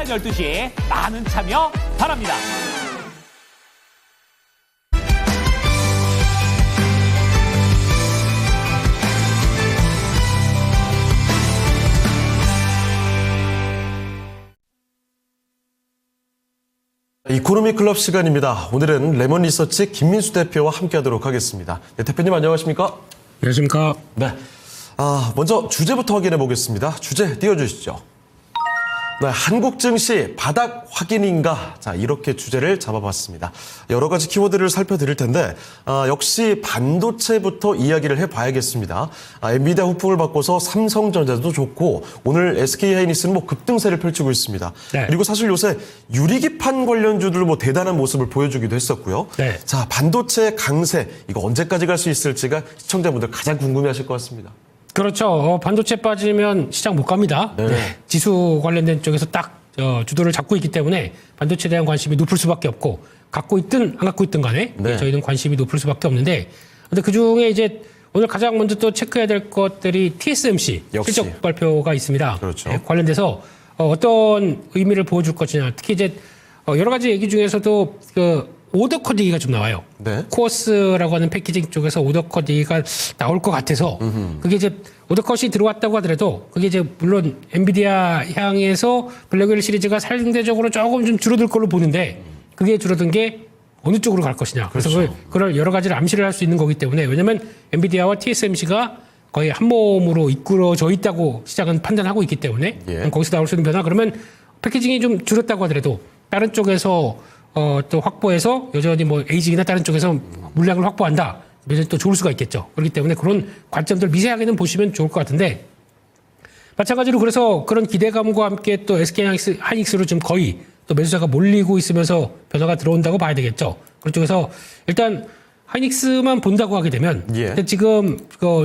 12시에 많은 참여 바랍니다. 이코노미 클럽 시간입니다. 오늘은 레몬 리서치 김민수 대표와 함께하도록 하겠습니다. 네, 대표님 안녕하십니까? 안녕하십니까? 네. 먼저 주제부터 확인해 보겠습니다. 주제 띄워주시죠. 네, 한국 증시 바닥 확인인가? 자, 이렇게 주제를 잡아봤습니다. 여러 가지 키워드를 살펴드릴 텐데, 역시 반도체부터 이야기를 해봐야겠습니다. 엔비디아 후풍을 받고서 삼성전자도 좋고, 오늘 SK하이닉스는 급등세를 펼치고 있습니다. 네. 그리고 사실 요새 유리기판 관련주들 대단한 모습을 보여주기도 했었고요. 네. 자, 반도체 강세, 이거 언제까지 갈 수 있을지가 시청자분들 가장 궁금해하실 것 같습니다. 그렇죠. 반도체 빠지면 시장 못 갑니다. 네. 지수 관련된 쪽에서 딱 주도를 잡고 있기 때문에 반도체에 대한 관심이 높을 수밖에 없고, 갖고 있든 안 갖고 있든 간에 네. 저희는 관심이 높을 수밖에 없는데, 근데 그 중에 이제 오늘 가장 먼저 또 체크해야 될 것들이 TSMC 역시. 실적 발표가 있습니다. 그렇죠. 네, 관련돼서 어떤 의미를 보여줄 것이냐, 특히 이제 여러 가지 얘기 중에서도 오더 컷 얘기가 좀 나와요. 네. 코어스라고 하는 패키징 쪽에서 오더 컷 얘기가 나올 것 같아서, 그게 이제 오더 컷이 들어왔다고 하더라도 그게 이제 물론 엔비디아 향해서 블랙웰 시리즈가 상대적으로 조금 좀 줄어들 걸로 보는데, 그게 줄어든 게 어느 쪽으로 갈 것이냐. 그래서 그렇죠. 그걸 여러 가지를 암시를 할 수 있는 거기 때문에, 왜냐하면 엔비디아와 TSMC가 거의 한 몸으로 이끌어져 있다고 시장은 판단하고 있기 때문에, 예. 거기서 나올 수 있는 변화, 그러면 패키징이 좀 줄었다고 하더라도 다른 쪽에서 또 확보해서 여전히 에이징이나 다른 쪽에서 물량을 확보한다. 여전히 또 좋을 수가 있겠죠. 그렇기 때문에 그런 관점들 미세하게는 보시면 좋을 것 같은데, 마찬가지로 그래서 그런 기대감과 함께 또 SK하이닉스로 지금 거의 또 매수자가 몰리고 있으면서 변화가 들어온다고 봐야 되겠죠. 그쪽에서 일단 하이닉스만 본다고 하게 되면, 예. 지금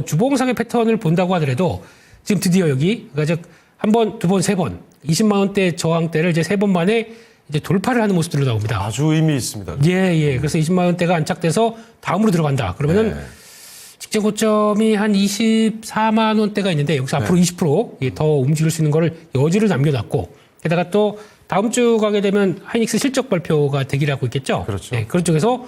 주봉상의 패턴을 본다고 하더라도 지금 드디어 여기, 그러니까 즉 한 번, 두 번, 세 번 20만 원대 저항대를 이제 세 번 만에 이제 돌파를 하는 모습들로 나옵니다. 아주 의미 있습니다. 예. 그래서 20만 원대가 안착돼서 다음으로 들어간다. 그러면은 네. 직전 고점이 한 24만 원대가 있는데, 여기서 앞으로 20% 더 움직일 수 있는 거를 여지를 남겨놨고, 게다가 또 다음 주 가게 되면 하이닉스 실적 발표가 대기를 하고 있겠죠. 그렇죠. 네, 그런 쪽에서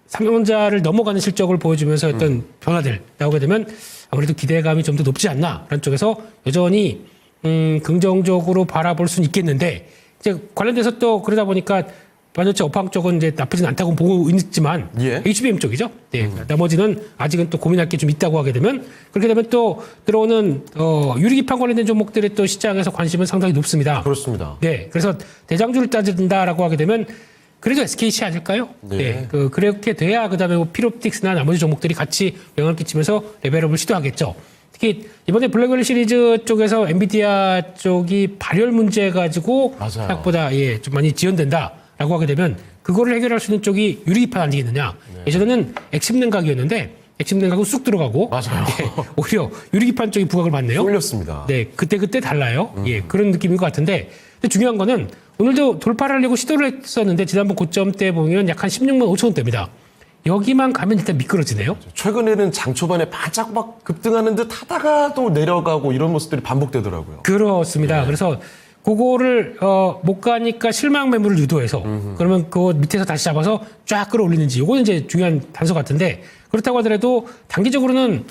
삼성전자를 넘어가는 실적을 보여주면서 어떤 변화들 나오게 되면 아무래도 기대감이 좀 더 높지 않나, 그런 쪽에서 여전히 긍정적으로 바라볼 수는 있겠는데, 이제 관련돼서 또 그러다 보니까 반도체 업황 쪽은 이제 나쁘진 않다고 보고 있지만, 예. HBM 쪽이죠. 네, 나머지는 아직은 또 고민할 게 좀 있다고 하게 되면, 그렇게 되면 또 들어오는 유리기판 관련된 종목들의 또 시장에서 관심은 상당히 높습니다. 그렇습니다. 네, 그래서 대장주를 따진다라고 하게 되면 그래도 SKC 아닐까요? 네. 그렇게 돼야 그다음에 필옵틱스나 나머지 종목들이 같이 영향을 끼치면서 레벨업을 시도하겠죠. 특히 이번에 블랙웰 시리즈 쪽에서 엔비디아 쪽이 발열 문제 가지고 맞아요. 생각보다 좀 많이 지연된다라고 하게 되면, 그거를 해결할 수 있는 쪽이 유리기판 아니겠느냐. 네. 예전에는 액심 냉각이었는데 액심 냉각은 쑥 들어가고, 맞아요. 오히려 유리기판 쪽이 부각을 받네요. 쏠렸습니다. 네, 그때 달라요. 그런 느낌인 것 같은데, 근데 중요한 거는 오늘도 돌파를 하려고 시도를 했었는데, 지난번 고점 때 보면 약 한 16만 5천 원대입니다. 여기만 가면 일단 미끄러지네요. 최근에는 장 초반에 바짝 막 급등하는 듯 하다가 또 내려가고 이런 모습들이 반복되더라고요. 그렇습니다. 그래서 그거를 못 가니까 실망 매물을 유도해서, 그러면 그거 밑에서 다시 잡아서 쫙 끌어올리는지, 이거는 이제 중요한 단서 같은데, 그렇다고 하더라도 단기적으로는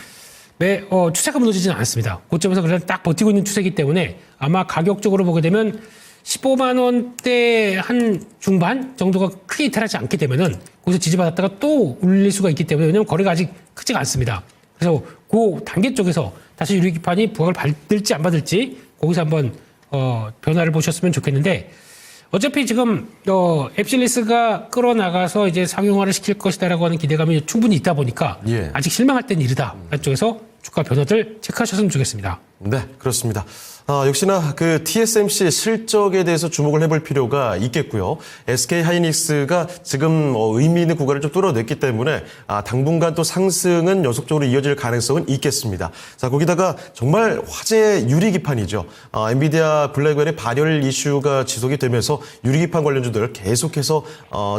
추세가 무너지지는 않습니다. 고점에서 그냥 딱 버티고 있는 추세이기 때문에 아마 가격적으로 보게 되면 15만 원대 한 중반 정도가 크게 이탈하지 않게 되면은 거기서 지지받았다가 또 올릴 수가 있기 때문에, 왜냐하면 거래가 아직 크지가 않습니다. 그래서 그 단계 쪽에서 다시 유리기판이 부각을 받을지 안 받을지, 거기서 한번 변화를 보셨으면 좋겠는데, 어차피 지금 앱실리스가 끌어나가서 이제 상용화를 시킬 것이다라고 하는 기대감이 충분히 있다 보니까, 예. 아직 실망할 때는 이르다. 그쪽에서 주가 변화들 체크하셨으면 좋겠습니다. 네, 그렇습니다. 역시나 그 TSMC 실적에 대해서 주목을 해볼 필요가 있겠고요. SK하이닉스가 지금 의미 있는 구간을 좀 뚫어냈기 때문에 당분간 또 상승은 연속적으로 이어질 가능성은 있겠습니다. 자, 거기다가 정말 화제의 유리기판이죠. 엔비디아 블랙웰의 발열 이슈가 지속이 되면서 유리기판 관련주들 계속해서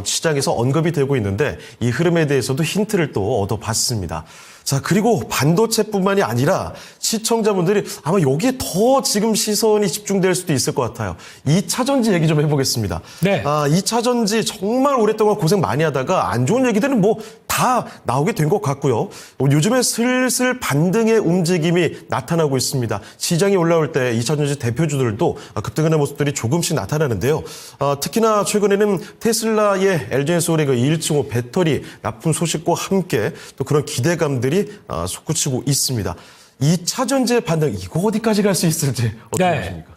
시장에서 언급이 되고 있는데, 이 흐름에 대해서도 힌트를 또 얻어봤습니다. 자, 그리고 반도체뿐만이 아니라 시청자분들이 아마 여기에 더 지금 지금 시선이 집중될 수도 있을 것 같아요. 2차 전지 얘기 좀 해보겠습니다. 네. 2차 전지 정말 오랫동안 고생 많이 하다가 안 좋은 얘기들은 뭐 다 나오게 된 것 같고요. 요즘에 슬슬 반등의 움직임이 나타나고 있습니다. 시장이 올라올 때 2차 전지 대표주들도 급등하는 모습들이 조금씩 나타나는데요. 특히나 최근에는 테슬라의 LG엔솔의 그 215 배터리 납품 소식과 함께 또 그런 기대감들이 솟구치고 있습니다. 2차 전지의 반등, 이거 어디까지 갈 수 있을지 어떻게 네. 보십니까?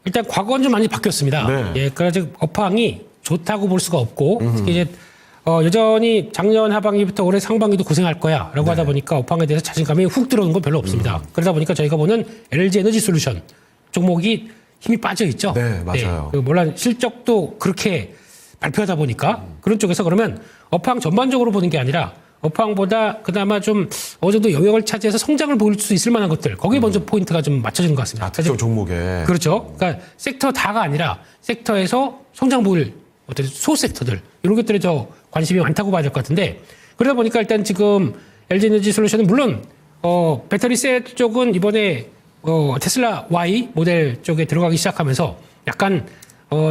일단 과거는 좀 많이 바뀌었습니다. 네. 예, 그래서 업황이 좋다고 볼 수가 없고 특히 이제 여전히 작년 하반기부터 올해 상반기도 고생할 거야라고 네. 하다 보니까 업황에 대해서 자신감이 훅 들어오는 건 별로 없습니다. 그러다 보니까 저희가 보는 LG 에너지 솔루션 종목이 힘이 빠져 있죠. 네, 맞아요. 물론 실적도 그렇게 발표하다 보니까 그런 쪽에서 그러면 업황 전반적으로 보는 게 아니라 업황보다 그나마 좀 어느 정도 영역을 차지해서 성장을 보일 수 있을 만한 것들 거기에 먼저 포인트가 좀 맞춰지는 것 같습니다. 특정 종목에. 그렇죠. 그러니까 섹터 다가 아니라 섹터에서 성장 보일 어떤 소섹터들 이런 것들에 더 관심이 많다고 봐야 될 것 같은데 그러다 보니까 일단 지금 LG에너지 솔루션은 물론 배터리 셀 쪽은 이번에 테슬라 Y 모델 쪽에 들어가기 시작하면서 약간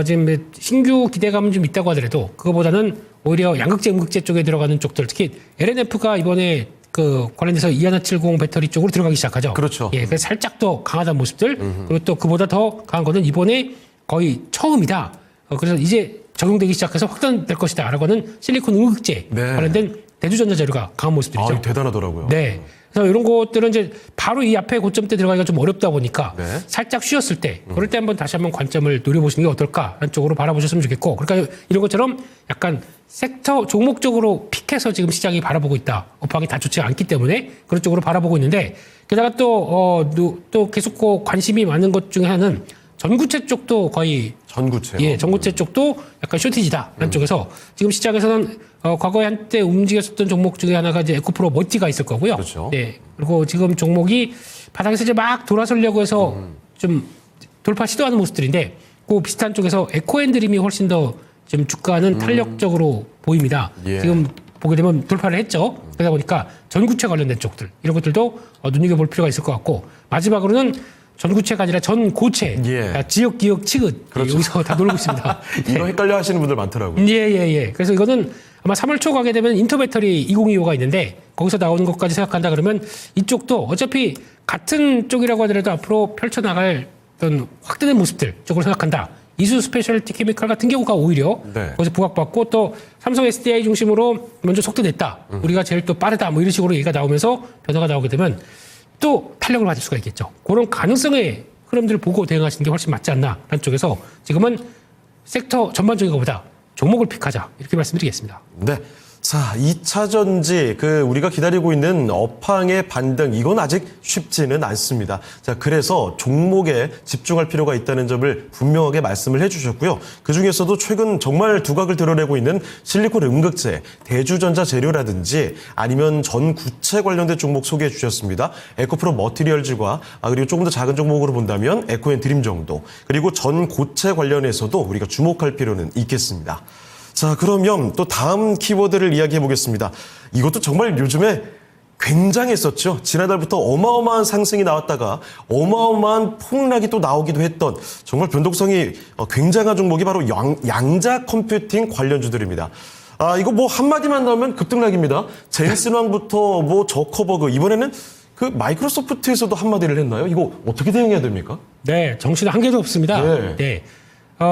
지금 신규 기대감은 좀 있다고 하더라도 그거보다는 오히려 양극재, 음극재 쪽에 들어가는 쪽들 특히 LNF가 이번에 그 관련돼서 2170 배터리 쪽으로 들어가기 시작하죠. 그렇죠. 예, 그래서 살짝 더 강하다는 모습들 그리고 또 그보다 더 강한 거는 이번에 거의 처음이다. 그래서 이제 적용되기 시작해서 확산될 것이다라고 하는 실리콘 음극재 네. 관련된 대두전자 재료가 강한 모습들이죠. 대단하더라고요. 네. 그래서 이런 것들은 이제 바로 이 앞에 고점대 들어가기가 좀 어렵다 보니까 네. 살짝 쉬었을 때 그럴 때 한번 다시 한번 관점을 노려보시는 게 어떨까라는 쪽으로 바라보셨으면 좋겠고 그러니까 이런 것처럼 약간 섹터 종목적으로 픽해서 지금 시장이 바라보고 있다. 업황이 다 좋지 않기 때문에 그런 쪽으로 바라보고 있는데 게다가 또 계속 관심이 많은 것 중에 하나는 전구체 쪽도 거의 전구체. 예, 전구체 쪽도 약간 쇼티지다라는 쪽에서 지금 시장에서는 과거에 한때 움직였었던 종목 중에 하나가 이제 에코프로 멀티가 있을 거고요. 그렇죠. 네. 그리고 지금 종목이 바닥에서 이제 막 돌아서려고 해서 좀 돌파 시도하는 모습들인데 그 비슷한 쪽에서 에코앤드림이 훨씬 더 지금 주가는 탄력적으로 보입니다. 예. 지금 보게 되면 돌파를 했죠. 그러다 보니까 전구체 관련된 쪽들 이런 것들도 눈여겨볼 필요가 있을 것 같고 마지막으로는 전구체가 아니라 전고체, 예. 그러니까 지역, 기역, 치읓 그렇죠. 여기서 다 놀고 있습니다. 이거 헷갈려 하시는 분들 많더라고요. 예. 그래서 이거는 아마 3월 초 가게 되면 인터배터리 2025가 있는데 거기서 나오는 것까지 생각한다 그러면 이쪽도 어차피 같은 쪽이라고 하더라도 앞으로 펼쳐나갈 어떤 확대된 모습들 쪽으로 생각한다. 이수 스페셜티 케미칼 같은 경우가 오히려 네. 거기서 부각받고 또 삼성 SDI 중심으로 먼저 속도냈다. 우리가 제일 또 빠르다. 뭐 이런 식으로 얘기가 나오면서 변화가 나오게 되면 또 탄력을 받을 수가 있겠죠. 그런 가능성의 흐름들을 보고 대응하시는 게 훨씬 맞지 않나라는 쪽에서 지금은 섹터 전반적인 것보다 종목을 픽하자 이렇게 말씀드리겠습니다. 네. 자, 2차 전지, 우리가 기다리고 있는 업황의 반등, 이건 아직 쉽지는 않습니다. 자, 그래서 종목에 집중할 필요가 있다는 점을 분명하게 말씀을 해주셨고요. 그 중에서도 최근 정말 두각을 드러내고 있는 실리콘 음극재, 대주전자 재료라든지 아니면 전구체 관련된 종목 소개해 주셨습니다. 에코프로 머티리얼즈과 그리고 조금 더 작은 종목으로 본다면 에코앤드림 정도, 그리고 전고체 관련해서도 우리가 주목할 필요는 있겠습니다. 자, 그러면 또 다음 키워드를 이야기해 보겠습니다. 이것도 정말 요즘에 굉장했었죠. 지난달부터 어마어마한 상승이 나왔다가 어마어마한 폭락이 또 나오기도 했던 정말 변동성이 굉장한 종목이 바로 양자 컴퓨팅 관련주들입니다. 이거 뭐 한마디만 나오면 급등락입니다. 젠슨 왕부터 뭐 저커버그, 이번에는 마이크로소프트에서도 한마디를 했나요? 이거 어떻게 대응해야 됩니까? 네, 정신은 한 개도 없습니다. 네.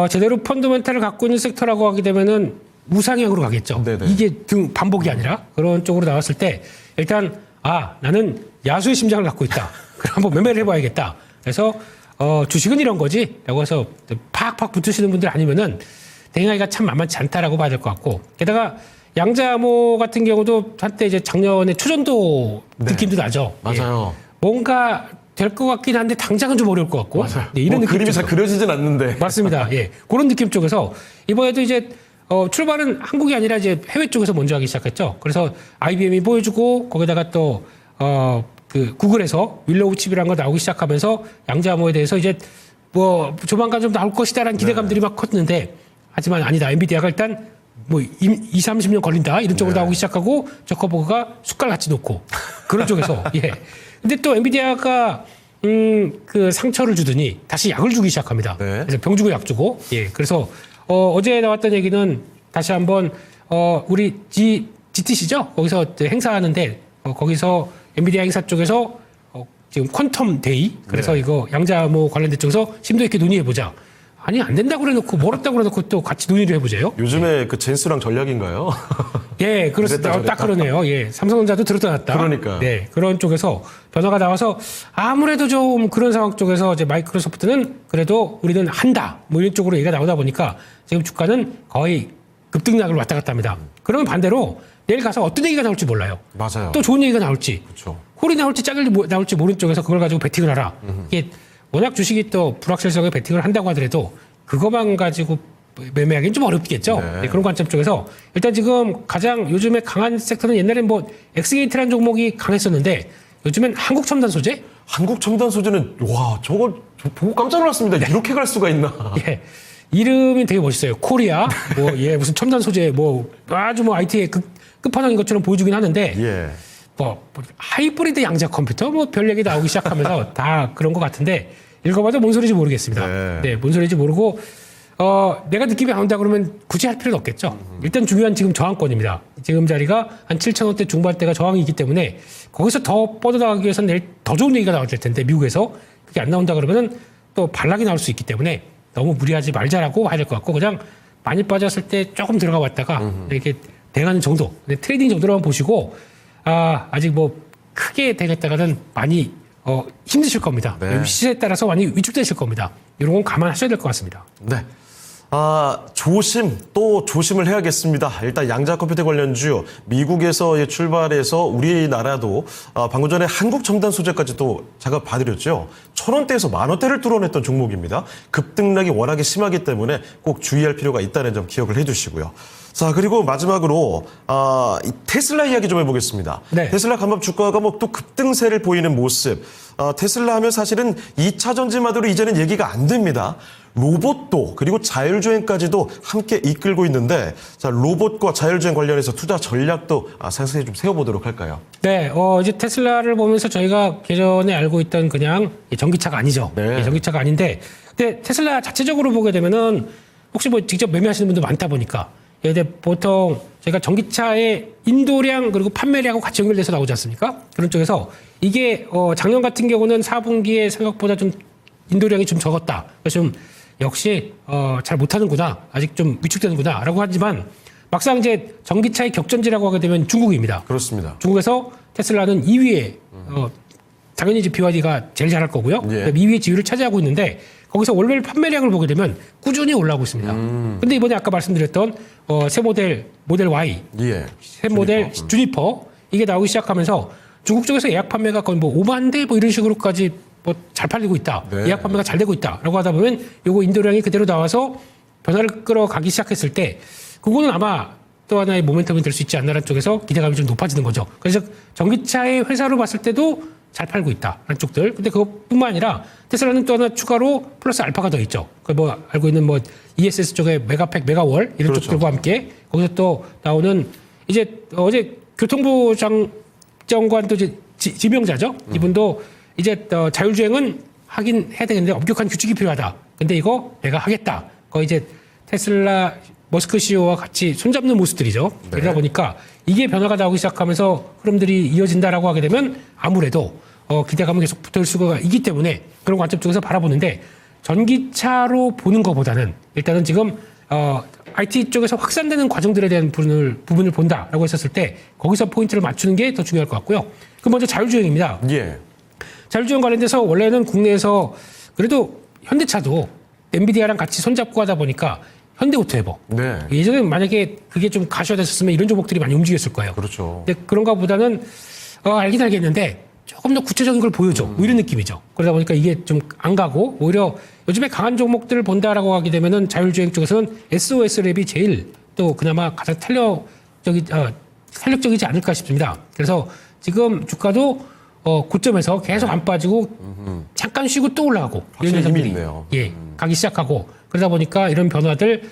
제대로 펀더멘탈을 갖고 있는 섹터라고 하게 되면은 우상향으로 가겠죠. 네네. 이게 반복이 아니라 그런 쪽으로 나왔을 때 일단 나는 야수의 심장을 갖고 있다. 그럼 한번 매매를 해봐야겠다. 그래서 주식은 이런 거지라고 해서 팍팍 붙으시는 분들 아니면은 대응하기가 참 만만치 않다라고 봐야 될 것 같고 게다가 양자모 같은 경우도 한때 이제 작년에 초전도 느낌도 나죠. 맞아요. 뭔가 될 것 같긴 한데 당장은 좀 어려울 것 같고. 맞아요. 네, 이런 느낌 그림이 잘 그려지진 않는데. 맞습니다. 예. 그런 느낌 쪽에서 이번에도 이제 출발은 한국이 아니라 이제 해외 쪽에서 먼저 하기 시작했죠. 그래서 IBM이 보여주고 거기다가 또 구글에서 윌로우 칩이라는 거 나오기 시작하면서 양자모에 대해서 이제 뭐 조만간 좀 나올 것이다라는 기대감들이 막 컸는데 하지만 아니다. 엔비디아가 일단 뭐 20-30년 걸린다 이런 쪽으로 나오기 시작하고 저커버그가 숟갈같이 놓고 그런 쪽에서 예. 근데 또 엔비디아가 그 상처를 주더니 다시 약을 주기 시작합니다. 네. 그래서 병 주고 약 주고. 예. 그래서 어제 나왔던 얘기는 다시 한번 우리 GTC죠? 거기서 행사하는데 거기서 엔비디아 행사 쪽에서 지금 퀀텀 데이 그래서 네. 이거 양자암호 관련된 쪽에서 심도 있게 논의해 보자. 아니 안 된다고 그래놓고 멀었다고 그래놓고 또 같이 논의를 해보자요. 요즘에 그 젠스랑 전략인가요? 예, 그렇습니다. 그랬다, 딱 그러네요. 예, 삼성전자도 들었다 놨다. 그러니까. 네, 그런 쪽에서 변화가 나와서 아무래도 좀 그런 상황 쪽에서 이제 마이크로소프트는 그래도 우리는 한다. 뭐 이런 쪽으로 얘기가 나오다 보니까 지금 주가는 거의 급등락을 왔다 갔다 합니다. 그러면 반대로 내일 가서 어떤 얘기가 나올지 몰라요. 맞아요. 또 좋은 얘기가 나올지. 그렇죠. 홀이 나올지 짝이 나올지 모르는 쪽에서 그걸 가지고 베팅을 하라. 이게 워낙 주식이 또 불확실성에 베팅을 한다고 하더라도 그것만 가지고 매매하기는 좀 어렵겠죠. 네. 네, 그런 관점 쪽에서 일단 지금 가장 요즘에 강한 섹터는 옛날엔 뭐 엑스게이트라는 종목이 강했었는데 요즘엔 한국 첨단 소재? 한국 첨단 소재는 와 저걸 보고 깜짝 놀랐습니다. 이렇게 갈 수가 있나? 예. 이름이 되게 멋있어요. 코리아. 뭐, 예, 무슨 첨단 소재, 뭐, 아주 뭐 IT의 끝판왕인 것처럼 보여주긴 하는데, 예. 뭐 하이브리드 양자 컴퓨터 뭐 별 얘기 나오기 시작하면서 다 그런 것 같은데 읽어봐도 뭔 소리인지 모르겠습니다. 네. 네, 뭔 소리인지 모르고 내가 느낌이 안 온다 그러면 굳이 할 필요는 없겠죠. 일단 중요한 지금 저항권입니다. 지금 자리가 한 7,000원대 중반대가 저항이 있기 때문에 거기서 더 뻗어나가기 위해서는 내일 더 좋은 얘기가 나올 텐데 미국에서 그게 안 나온다 그러면은 또 반락이 나올 수 있기 때문에 너무 무리하지 말자라고 해야 될 것 같고 그냥 많이 빠졌을 때 조금 들어가 왔다가 이렇게 대응하는 정도, 트레이딩 정도로만 보시고 아직 뭐 크게 되겠다가는 많이 힘드실 겁니다. 네. 시세에 따라서 많이 위축되실 겁니다. 이런 건 감안하셔야 될 것 같습니다. 네. 조심 또 조심을 해야겠습니다. 일단 양자 컴퓨터 관련주 미국에서 출발해서 우리나라도 방금 전에 한국 첨단 소재까지 또 제가 봐드렸죠. 1,000원대에서 10,000원대를 뚫어냈던 종목입니다. 급등락이 워낙에 심하기 때문에 꼭 주의할 필요가 있다는 점 기억을 해두시고요. 자, 그리고 마지막으로 이 테슬라 이야기 좀 해보겠습니다. 네. 테슬라 간밤 주가가 뭐 또 급등세를 보이는 모습. 테슬라 하면 사실은 2차 전지만으로 이제는 얘기가 안 됩니다. 로봇도 그리고 자율주행까지도 함께 이끌고 있는데 자, 로봇과 자율주행 관련해서 투자 전략도 상세히 좀 세워보도록 할까요? 네, 이제 테슬라를 보면서 저희가 예전에 알고 있던 그냥 전기차가 아니죠. 네. 전기차가 아닌데, 근데 테슬라 자체적으로 보게 되면은 혹시 뭐 직접 매매하시는 분도 많다 보니까, 근데 보통 저희가 전기차의 인도량 그리고 판매량하고 같이 연결돼서 나오지 않습니까? 그런 쪽에서 이게 작년 같은 경우는 4분기에 생각보다 좀 인도량이 좀 적었다. 그래서 좀 역시 잘 못하는구나, 아직 좀 위축되는구나라고 하지만 막상 이제 전기차의 격전지라고 하게 되면 중국입니다. 그렇습니다. 중국에서 테슬라는 2위에 당연히 이제 BYD가 제일 잘할 거고요. 예. 2위의 지위를 차지하고 있는데 거기서 월별 판매량을 보게 되면 꾸준히 올라오고 있습니다. 근데 이번에 아까 말씀드렸던 새 모델 Y, 예. 새 모델 주니퍼 이게 나오기 시작하면서 중국 쪽에서 예약 판매가 거의 뭐 5만 대 뭐 이런 식으로까지 뭐 잘 팔리고 있다. 네. 예약 판매가 잘 되고 있다라고 하다 보면 요거 인도량이 그대로 나와서 변화를 끌어가기 시작했을 때 그거는 아마 또 하나의 모멘텀이 될 수 있지 않나라는 쪽에서 기대감이 좀 높아지는 거죠. 그래서 전기차의 회사로 봤을 때도 잘 팔고 있다라는 쪽들. 근데 그것뿐만 아니라 테슬라는 또 하나 추가로 플러스 알파가 더 있죠. 그 뭐 알고 있는 뭐 ESS 쪽에 메가팩, 메가월 이런 그렇죠. 쪽들과 함께 거기서 또 나오는 이제 어제 교통부 장관 또 이제 지명자죠. 이분도 이제 자율주행은 하긴 해야 되겠는데 엄격한 규칙이 필요하다. 근데 이거 내가 하겠다. 거의 이제 테슬라 머스크 CEO와 같이 손잡는 모습들이죠. 네. 그러다 보니까 이게 변화가 나오기 시작하면서 흐름들이 이어진다라고 하게 되면 아무래도 기대감은 계속 붙을 수가 있기 때문에 그런 관점 쪽에서 바라보는데 전기차로 보는 것보다는 일단은 지금 IT 쪽에서 확산되는 과정들에 대한 부분을 본다라고 했었을 때 거기서 포인트를 맞추는 게 더 중요할 것 같고요. 그 먼저 자율주행입니다. 예. 자율주행 관련돼서 원래는 국내에서 그래도 현대차도 엔비디아랑 같이 손잡고 하다 보니까 현대오토에버. 네. 예전에 만약에 그게 좀 가시화됐었으면 이런 종목들이 많이 움직였을 거예요. 그렇죠. 근데 그런가 보다는 알긴 알겠는데 조금 더 구체적인 걸 보여줘. 뭐 이런 느낌이죠. 그러다 보니까 이게 좀 안 가고 오히려 요즘에 강한 종목들을 본다라고 하게 되면은 자율주행 쪽에서는 SOS 랩이 제일 또 그나마 가장 탄력적이지 않을까 싶습니다. 그래서 지금 주가도 고점에서 계속 안 빠지고 잠깐 쉬고 또 올라가고 확실히 이런 힘이 현상들이 있네요. 예, 가기 시작하고 그러다 보니까 이런 변화들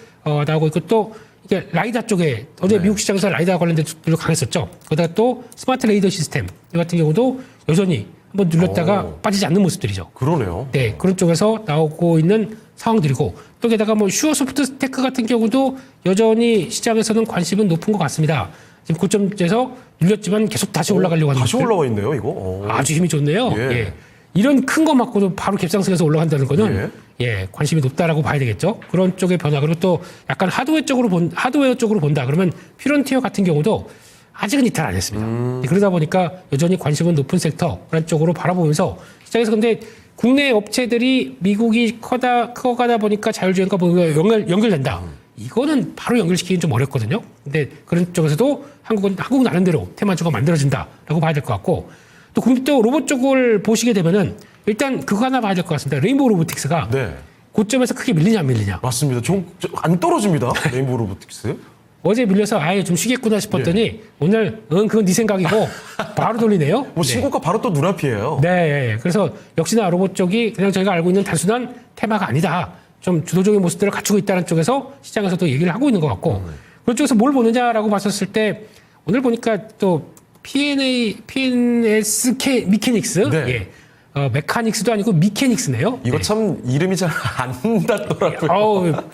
나오고 있고 또 이게 라이다 쪽에 어제 미국 시장에서 라이다 관련된 쪽들도 강했었죠. 거기다가 또 스마트 레이더 시스템 이 같은 경우도 여전히 한번 눌렀다가 빠지지 않는 모습들이죠. 그러네요. 네, 그런 쪽에서 나오고 있는 상황들이고 또 게다가 뭐 슈어소프트 테크 같은 경우도 여전히 시장에서는 관심은 높은 것 같습니다. 지금 고점에서 눌렸지만 계속 다시 올라가려고 하는 다시 것들. 올라와 있네요, 이거. 아주 힘이 좋네요. 예. 예. 이런 큰 거 맞고도 바로 갭상승해서 올라간다는 거는 예, 관심이 높다라고 봐야 되겠죠. 그런 쪽의 변화. 그리고 또 약간 하드웨어 쪽으로 본다. 그러면 피런티어 같은 경우도 아직은 이탈 안 했습니다. 그러다 보니까 여전히 관심은 높은 섹터 그런 쪽으로 바라보면서 시장에서 근데 국내 업체들이 미국이 커가다 보니까 자율주행과 연결된다. 이거는 바로 연결시키기는 좀 어렵거든요. 근데 그런 쪽에서도 한국 나름대로 테마주가 만들어진다라고 봐야 될 것 같고 또 로봇 쪽을 보시게 되면은 일단 그거 하나 봐야 될 것 같습니다. 레인보우 로보틱스가 네. 고점에서 크게 밀리냐 안 밀리냐. 맞습니다. 안 떨어집니다. 레인보우 로보틱스. 어제 밀려서 아예 좀 쉬겠구나 싶었더니 오늘 그건 네 생각이고 바로 돌리네요. 뭐 신고가 바로 또 눈앞이에요. 네. 예. 그래서 역시나 로봇 쪽이 그냥 저희가 알고 있는 단순한 테마가 아니다. 좀 주도적인 모습들을 갖추고 있다는 쪽에서 시장에서도 얘기를 하고 있는 것 같고 그런 쪽에서 뭘 보느냐라고 봤었을 때 오늘 보니까 또 PNSK 미케닉스 네. 예. 메카닉스도 아니고 미케닉스네요. 이거 네. 참 이름이 잘 안 닿더라고요.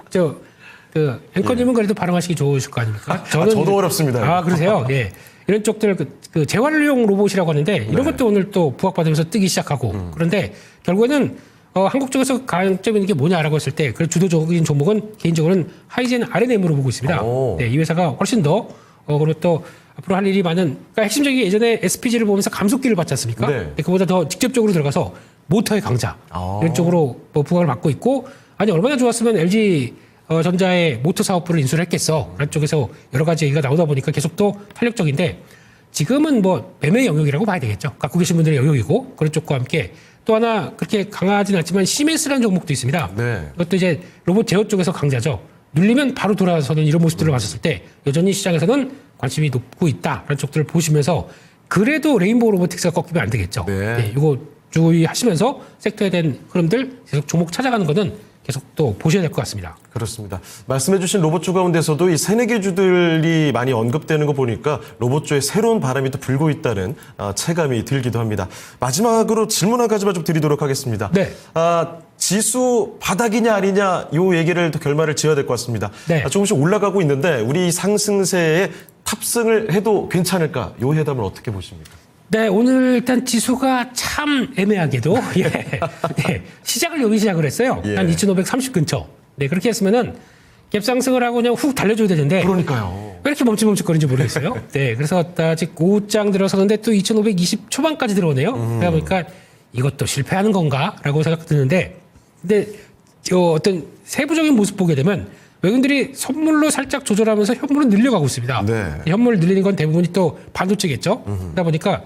앵커님은 그래도 발음하시기 좋으실 거 아닙니까? 저도 어렵습니다. 그러세요? 예. 이런 쪽들 그 재활용 로봇이라고 하는데 이런 것도 오늘 또 부각받으면서 뜨기 시작하고 그런데 결국에는 한국 쪽에서 강점 있는 게 뭐냐라고 했을 때 그 주도적인 종목은 개인적으로는 하이젠 RNM으로 보고 있습니다. 네, 이 회사가 훨씬 더 그리고 또 앞으로 할 일이 많은 그러니까 핵심적인 예전에 SPG를 보면서 감속기를 받지 않습니까? 네. 그보다 더 직접적으로 들어가서 모터의 강자 이런 쪽으로 뭐 부각을 받고 있고 아니 얼마나 좋았으면 LG 전자의 모터 사업부를 인수를 했겠어. 그런 쪽에서 여러 가지 얘기가 나오다 보니까 계속 또 탄력적인데 지금은 뭐 매매 영역이라고 봐야 되겠죠. 갖고 계신 분들의 영역이고 그런 쪽과 함께 또 하나 그렇게 강하진 않지만 시멘스라는 종목도 있습니다. 네. 그것도 이제 로봇 제어 쪽에서 강자죠. 눌리면 바로 돌아서는 이런 모습들을 봤었을 때 여전히 시장에서는 관심이 높고 있다라는 쪽들을 보시면서 그래도 레인보우 로보틱스가 꺾이면 안 되겠죠. 네. 이거 주의하시면서 섹터에 대한 흐름들 계속 종목 찾아가는 거는 계속 또 보셔야 될 것 같습니다. 그렇습니다. 말씀해주신 로봇주 가운데서도 이 새내기주들이 많이 언급되는 거 보니까 로봇주의 새로운 바람이 또 불고 있다는 체감이 들기도 합니다. 마지막으로 질문 한 가지만 좀 드리도록 하겠습니다. 네. 지수 바닥이냐 아니냐 요 얘기를 또 결말을 지어야 될 것 같습니다. 네. 조금씩 올라가고 있는데 우리 상승세에 탑승을 해도 괜찮을까? 요 해답을 어떻게 보십니까? 네, 오늘 일단 지수가 참 애매하게도 예. 네, 시작을 여기 시작을 했어요. 예. 한 2,530 근처. 네, 그렇게 했으면은 갭상승을 하고 그냥 훅 달려줘야 되는데 그러니까요. 왜 이렇게 멈칫멈칫거리는지 모르겠어요. 네, 그래서 아직 5장 들어서는데 또 2,520 초반까지 들어오네요. 그러다 보니까 이것도 실패하는 건가라고 생각드는데, 근데 어떤 세부적인 모습 보게 되면 외국인들이 선물로 살짝 조절하면서 현물을 늘려가고 있습니다. 네. 현물을 늘리는 건 대부분이 또 반도체겠죠. 그러다 보니까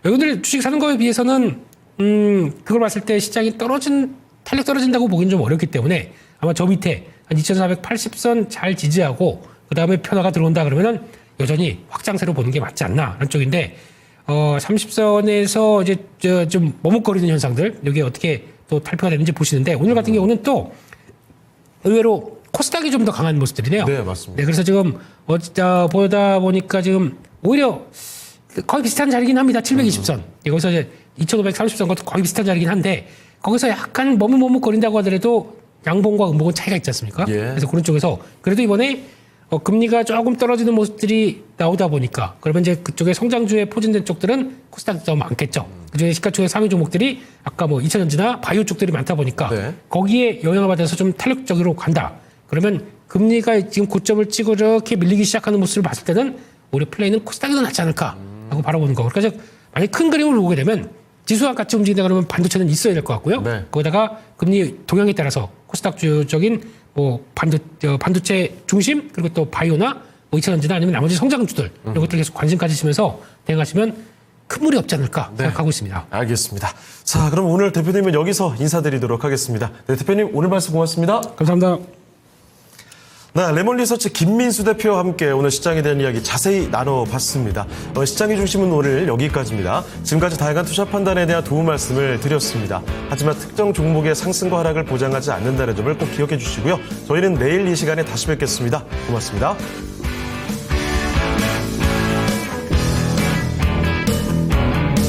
외국인들이 주식 사는 거에 비해서는 그걸 봤을 때 시장이 탄력 떨어진다고 보기는 좀 어렵기 때문에 아마 저 밑에 한 2,480선 잘 지지하고 그 다음에 변화가 들어온다 그러면은 여전히 확장세로 보는 게 맞지 않나 하는 쪽인데 30선에서 이제 좀 머뭇거리는 현상들 여기에 어떻게 또 탈피가 되는지 보시는데 오늘 같은 경우는 또 의외로 코스닥이 좀 더 강한 모습들이네요. 네, 맞습니다. 네, 그래서 지금 보다 보니까 지금 오히려 거의 비슷한 자리긴 합니다. 720선. 여기서 이제 2,530선과 거의 비슷한 자리긴 한데 거기서 약간 머뭇거린다고 하더라도 양봉과 음봉은 차이가 있지 않습니까? 예. 그래서 그런 쪽에서 그래도 이번에 금리가 조금 떨어지는 모습들이 나오다 보니까 그러면 이제 그쪽에 성장주에 포진된 쪽들은 코스닥이 더 많겠죠. 그중에 시가총액 3위 종목들이 아까 뭐 2차전지나 바이오 쪽들이 많다 보니까 네. 거기에 영향을 받아서 좀 탄력적으로 간다. 그러면 금리가 지금 고점을 찍고 이렇게 밀리기 시작하는 모습을 봤을 때는 오히려 플레이는 코스닥이 더 낫지 않을까 하고 바라보는 거. 그러니까 만약 큰 그림을 보게 되면 지수와 같이 움직인다 그러면 반도체는 있어야 될 것 같고요. 네. 거기다가 금리 동향에 따라서 코스닥 주적인 뭐 반도체 중심 그리고 또 바이오나 뭐 2차전지나 아니면 나머지 성장주들 이런 것들 계속 관심 가지시면서 대응하시면 큰 무리 없지 않을까 생각하고 있습니다. 알겠습니다. 자, 그럼 오늘 대표님은 여기서 인사드리도록 하겠습니다. 네, 대표님 오늘 말씀 고맙습니다. 감사합니다. 네, 레몬리서치 김민수 대표와 함께 오늘 시장에 대한 이야기 자세히 나눠봤습니다. 시장의 중심은 오늘 여기까지입니다. 지금까지 다양한 투자 판단에 대한 도움 말씀을 드렸습니다. 하지만 특정 종목의 상승과 하락을 보장하지 않는다는 점을 꼭 기억해 주시고요. 저희는 내일 이 시간에 다시 뵙겠습니다. 고맙습니다.